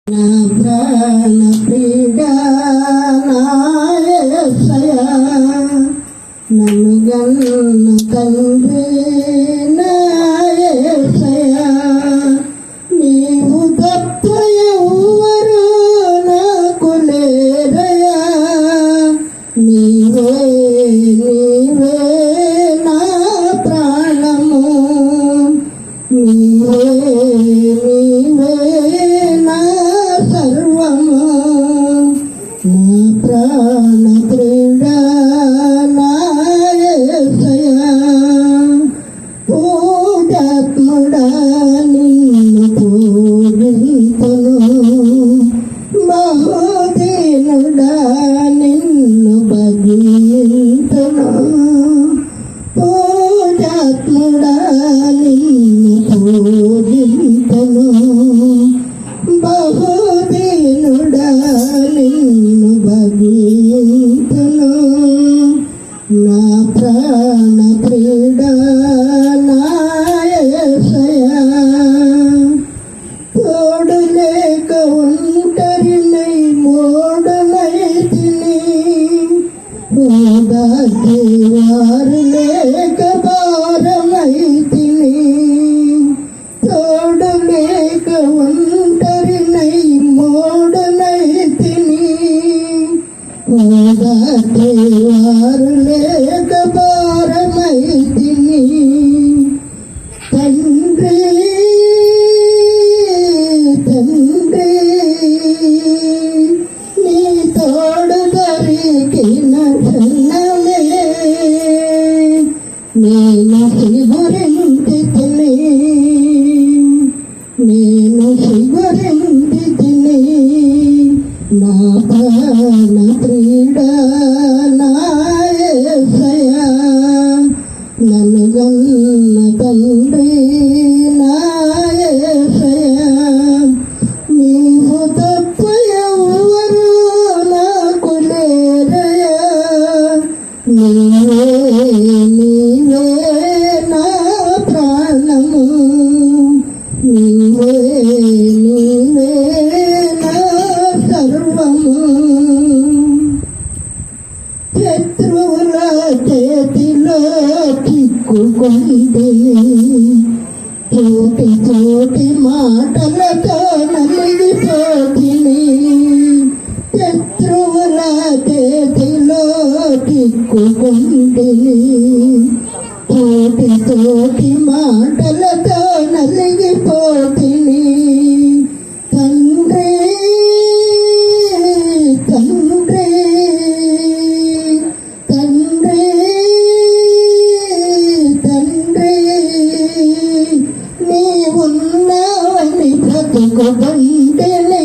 నా ప్రాణ ప్రియుడా నా యేసయ్యా, నన్ను గన్న తండ్రి నా యేసయ్యా, నీవు తప్ప ఎవ్వరు నాకు లేరయ్యా, నీవే నీవే నా ప్రాణము, నీవే నీవే నా సర్వము, నా ప్రాణ ప్రియుడా నా యేసయ్యా, పూజాత్ముడా నిన్ను పూజింతును, బహుదీనుడా నిన్ను భజింతును, పూజాత్ముడా నిన్ను పూజింతును, బహుదీనుడా నిన్ను భజింతును, నా ప్రాణ ప్రియుడా నా యేసయ్యా, తోడు లేక ఒంటరినై మోడనైతిని, ఓదార్చే వారు లేక భారమైతిని, తోడు లేక ఒంటరినై మోడనైతిని, ఓదార్చే వారు లేక భారమైతిని, తండ్రి తండ్రి నీ తోడు దొరికిన క్షణమే నేను సిగురింటిని, నేను సిగురింటిని, నా ప్రాణ ప్రియుడా నా యేసయ్యా, నన్ను గన్న తండ్రి నా యేసయ్యా, నీవు తప్ప ఎవ్వరు నాకు లేరయ్యా, నీవే నీవే నా ప్రాణము, నీవే నీవే నా సర్వము, శత్రువుల చేతిలో చిక్కుకుంటిని, చోటి చోటి మాటలతో నలిగిపోతిని, శత్రువుల చేతిలో చిక్కుకుంటిని, చోటి చోటి మాటలతో నలిగిపోతిని, తండ్రి తండ్రి తండ్రి తండ్రి నీవున్నావని బ్రతుకుబంటిని,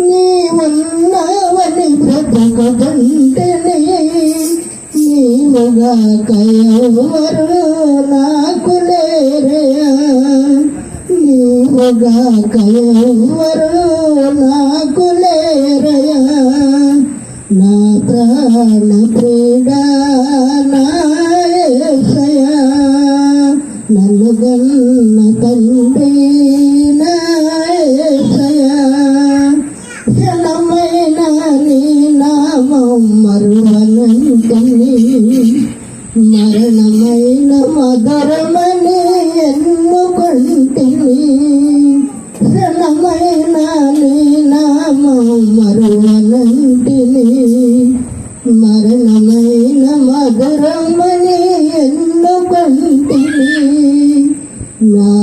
నీవున్నావని బ్రతుకుబంటిని, నీవుగాక ఎవ్వరు నాకు లేరయ్యా, నీవుగాక ఎవ్వరు నాకు లేరయ్యా, నా ప్రాణ ప్రియుడా నా యేసయ్యా, నన్ను గన్న తండ్రి నా యేసయ్యా, క్షణమైన నీ నామం మరువనంటిని, మరణమైన మధురమని ఎన్నుకొంటిని, క్షణమైన నీ నామం మరువనంటిని, మరణమైన మధురమని ఎన్నుకొంటిని, నా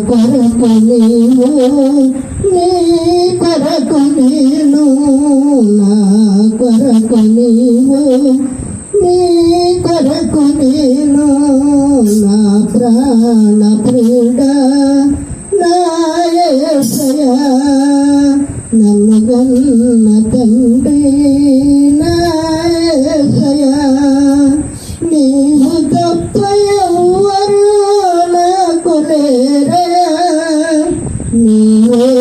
కొరకు నీవు నీ కొరకు నేను, నా కొరకు నీవు నీ కొరకు నేను, నా ప్రాణ ప్రియుడా నా యేసయ్యా, నన్ను గన్న తండ్రి నా యేసయ్యా, నీవు తప్ప ఎవ్వరు నాకు లేరయ్యా, నీవే